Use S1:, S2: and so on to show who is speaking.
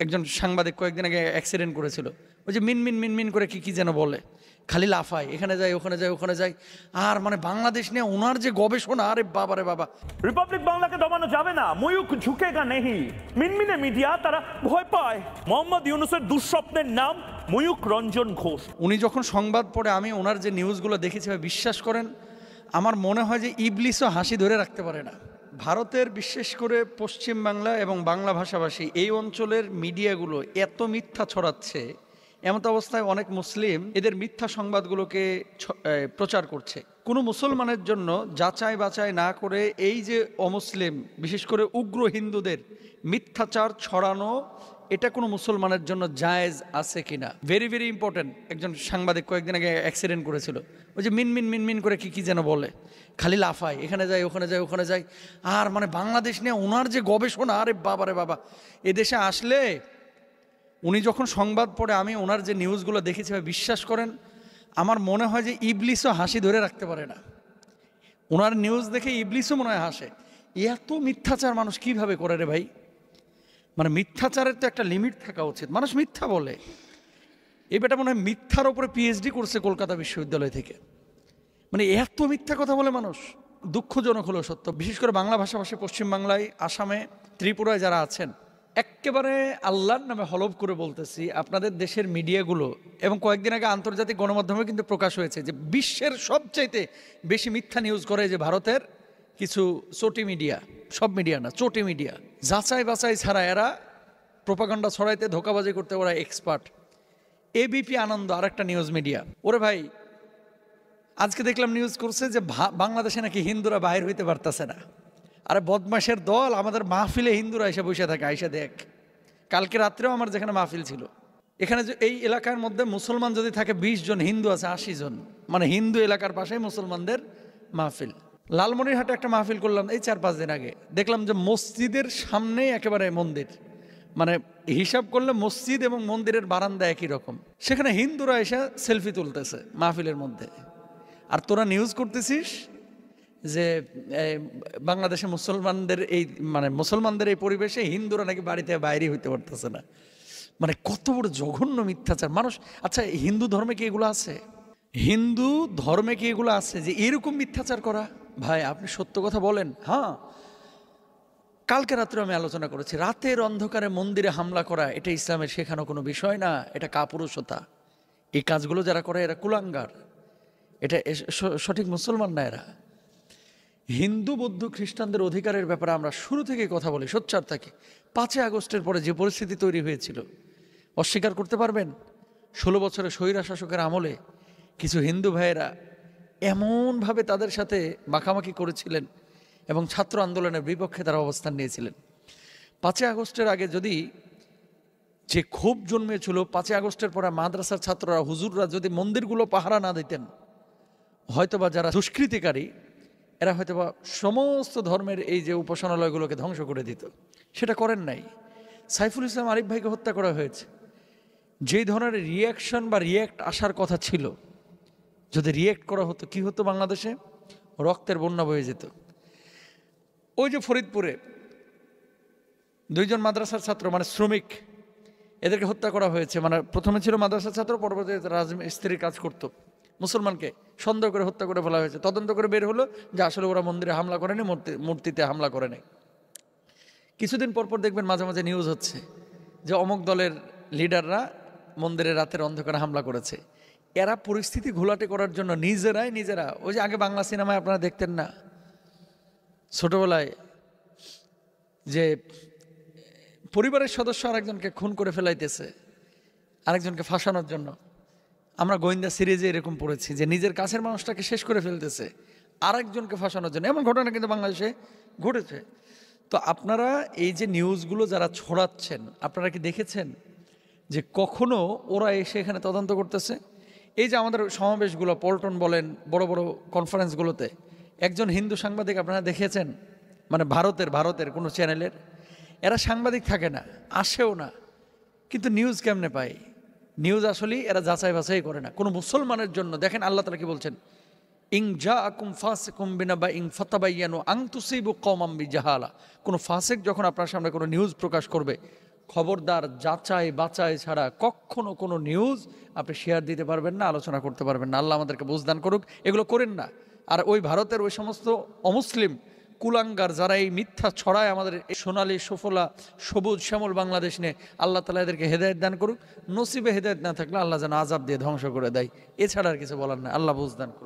S1: একজন সাংবাদিক কয়েকদিন আগে অ্যাক্সিডেন্ট করেছিল। ওই যে মিনমিন মিনমিন করে কি যেন বলে, খালি লাফায়, এখানে যায় ওখানে যায় ওখানে যায়। আর মানে বাংলাদেশ নিয়ে ওনার যে গবেষণা, আরে বাবা রে বাবা।
S2: রিপাবলিক বাংলাকে দমানো যাবে না, ময়ূক ঝুঁকেগা নেহি। মিনমিনে মিডিয়া তারা ভয় পায়। মোহাম্মদ ইউনূসের দুঃস্বপ্নের নাম ময়ূক রঞ্জন ঘোষ।
S1: উনি যখন সংবাদ পড়ে আমি ওনার যে নিউজগুলো দেখেছি, বিশ্বাস করেন আমার মনে হয় যে ইবলিসও হাসি ধরে রাখতে পারে না। ভারতের বিশেষ করে পশ্চিম বাংলা এবং বাংলা ভাষাভাষী এই অঞ্চলের মিডিয়াগুলো এত মিথ্যা ছড়াচ্ছে, এমত অবস্থায় অনেক মুসলিম এদের মিথ্যা সংবাদগুলোকে প্রচার করছে। কোনো মুসলমানের জন্য যাচাই বাছাই না করে এই যে অমুসলিম বিশেষ করে উগ্র হিন্দুদের মিথ্যাচার ছড়ানো, এটা কোনো মুসলমানের জন্য জায়েজ আছে কিনা, ভেরি ভেরি ইম্পর্টেন্ট। একজন সাংবাদিক কয়েকদিন আগে অ্যাক্সিডেন্ট করেছিল। ওই যে মিনমিন মিনমিন করে কি যেন বলে, খালি লাফায়, এখানে যায় ওখানে যায় ওখানে যায়। আর মানে বাংলাদেশ নিয়ে ওনার যে গবেষণা, আরে বাবা রে বাবা। এদেশে আসলে উনি যখন সংবাদ পড়ে আমি ওনার যে নিউজগুলো দেখেছি, বিশ্বাস করেন আমার মনে হয় যে ইবলিসও হাসি ধরে রাখতে পারে না। ওনার নিউজ দেখে ইবলিসও মনে হয় হাসে। এত মিথ্যাচার মানুষ কিভাবে করে রে ভাই? মানে মিথ্যাচারের তো একটা লিমিট থাকা উচিত। মানুষ মিথ্যা বলে, এই বেটা মনে হয় মিথ্যার ওপরে পিএইচডি করছে কলকাতা বিশ্ববিদ্যালয় থেকে। মানে এত মিথ্যা কথা বলে মানুষ, দুঃখজনক হলো সত্য। বিশেষ করে বাংলা ভাষাভাষী পশ্চিমবাংলায়, আসামে, ত্রিপুরায় যারা আছেন, একেবারে আল্লাহর নামে হলফ করে বলতেছি, আপনাদের দেশের মিডিয়াগুলো এবং কয়েকদিন আগে আন্তর্জাতিক গণমাধ্যমে কিন্তু প্রকাশ হয়েছে যে বিশ্বের সবচাইতে বেশি মিথ্যা নিউজ করে যে ভারতের কিছু চটি মিডিয়া, সব মিডিয়া না, চটি মিডিয়া। যাচাই বাছাই ছাড়া এরা প্রোপাগান্ডা ছড়াইতে, ধোঁকাবাজি করতে ওরা এক্সপার্ট। এবিপি আনন্দ আরেকটা নিউজ মিডিয়া, ওরে ভাই আজকে দেখলাম নিউজ করছে যে বাংলাদেশে নাকি হিন্দুরা বাইর হইতে পারতেছে না। আরে বদমাশের দল, আমাদের মাহফিলে হিন্দুরা এসে বসে থাকে, আইসা দেখ। কালকে রাত্রেও আমার যেখানে মাহফিল ছিল, এখানে এই এলাকার মধ্যে মুসলমান যদি থাকে 20 জন, হিন্দু আছে 80 জন। মানে হিন্দু এলাকার পাশেই মুসলমানদের মাহফিল। লালমনিরহাটে একটা মাহফিল করলাম এই 4-5 দিন আগে, দেখলাম যে মসজিদের সামনেই একেবারে মন্দির, মানে হিসাব করলে মসজিদ এবং মন্দিরের বারান্দা একই রকম। সেখানে হিন্দুরা এসে সেলফি তুলতেছে মাহফিলের মধ্যে। আর তোরা নিউজ করতেছিস যে বাংলাদেশে মুসলমানদের এই মানে মুসলমানদের এই পরিবেশে হিন্দুরা নাকি বাড়িতে বাইরে হইতে পারতেছে না। মানে কত বড় জঘন্য মিথ্যাচার মানুষ। আচ্ছা, হিন্দু ধর্মে কি এগুলো আছে? হিন্দু ধর্মে কি এগুলো আছে যে এরকম মিথ্যাচার করা? ভাই আপনি সত্য কথা বলেন। হ্যাঁ, কালকে রাত্রে আমি আলোচনা করেছি, রাতের অন্ধকারে মন্দিরে হামলা করা এটা ইসলামের শেখানো কোনো বিষয় না, এটা কাপুরুষতা। এই কাজগুলো যারা করে এরা কুলাঙ্গার, এটা সঠিক মুসলমান না এরা। হিন্দু বৌদ্ধ খ্রিস্টানদের অধিকারের ব্যাপারে আমরা শুরু থেকে কথা বলি, সোচ্চার থাকি। 5ই আগস্টের পরে যে পরিস্থিতি তৈরি হয়েছিল অস্বীকার করতে পারবেন? 16 বছরের স্বৈরা শাসকের আমলে কিছু হিন্দু ভাইয়েরা এমনভাবে তাদের সাথে মাখামাখি করেছিলেন এবং ছাত্র আন্দোলনের বিপক্ষে তারা অবস্থান নিয়েছিলেন। 5ই আগস্টের আগে যদি যে ক্ষোভ জন্মেছিল, 5ই আগস্টের পরে মাদ্রাসার ছাত্ররা, হুজুররা যদি মন্দিরগুলো পাহারা না দিতেন, হয়তোবা যারা দুষ্কৃতিকারী এরা হয়তোবা সমস্ত ধর্মের এই যে উপাসনালয়গুলোকে ধ্বংস করে দিত। সেটা করেন নাই। সাইফুল ইসলাম আরিফ ভাইকে হত্যা করা হয়েছে। যেই ধরনের রিয়াকশন বা রিয়্যাক্ট আসার কথা ছিল, যদি রিয়্যাক্ট করা হতো কি হতো? বাংলাদেশে রক্তের বন্যা বয়ে যেত। ওই যে ফরিদপুরে 2 জন মাদ্রাসার ছাত্র মানে শ্রমিক, এদেরকে হত্যা করা হয়েছে। মানে প্রথমে ছিল মাদ্রাসার ছাত্র, পরবর্তীতে রাজমিস্ত্রির কাজ করত, মুসলমানকে সন্দেহ করে হত্যা করে ফেলা হয়েছে। তদন্ত করে বের হলো যে আসলে ওরা মন্দিরে হামলা করেনি, মূর্তিতে হামলা করে নাই। কিছুদিন পরপর দেখবেন মাঝে মাঝে নিউজ হচ্ছে যে অমুক দলের লিডাররা মন্দিরে রাতের অন্ধকারে হামলা করেছে। এরা পরিস্থিতি ঘোলাটে করার জন্য নিজেরা ওই যে আগে বাংলা সিনেমায় আপনারা দেখতেন না ছোটবেলায়, যে পরিবারের সদস্য আরেকজনকে খুন করে ফেলাইতেছে আরেকজনকে ফাঁসানোর জন্য। আমরা গোয়েন্দা সিরিজে এরকম পড়েছি যে নিজের কাছের মানুষটাকে শেষ করে ফেলতেছে আরেকজনকে ফাঁসানোর জন্য। এমন ঘটনা কিন্তু বাংলাদেশে ঘটেছে। তো আপনারা এই যে নিউজগুলো যারা ছড়াচ্ছেন, আপনারা কি দেখেছেন যে কখনো ওরা এসে এখানে তদন্ত করতেছে? এই যে আমাদের সমাবেশগুলো, পল্টন বলেন, বড় বড় কনফারেন্সগুলোতে একজন হিন্দু সাংবাদিক আপনারা দেখেছেন? মানে ভারতের কোনো চ্যানেলের, এরা সাংবাদিক থাকে না, আসেও না, কিন্তু নিউজ কেমনে পায়? নিউজ আসলেই এরা যাচাই বাছাই করে না। কোনো মুসলমানের জন্য দেখেন আল্লাহ তাআলা কি বলছেন, ইং জাআকুম ফাসিকুম বিনাবাইন ফাতাবায়ানু আন তুসিবু কওমান বিজাহালা। কোনো ফাসিক যখন আপনার সামনে কোনো নিউজ প্রকাশ করবে, খবরদার যাচাই বাচাই ছাড়া কখনো কোনো নিউজ আপনি শেয়ার দিতে পারবেন না, আলোচনা করতে পারবেন না। আল্লাহ আমাদেরকে বুঝদান করুক, এগুলো করেন না। আর ওই ভারতের ওই সমস্ত অমুসলিম কুলাঙ্গার যারা এই মিথ্যা ছড়ায় আমাদের এই সোনালী সুফলা সবুজ শ্যামল বাংলাদেশ নিয়ে, আল্লাহ তাআলা এদেরকে হেদায়েত দান করুক। নসিবে হেদায়েত না থাকলে আল্লাহ যেন আযাব দিয়ে ধ্বংস করে দেয়, এছাড়া আর কিছু বলার নাই। আল্লাহ বুঝদান করুক।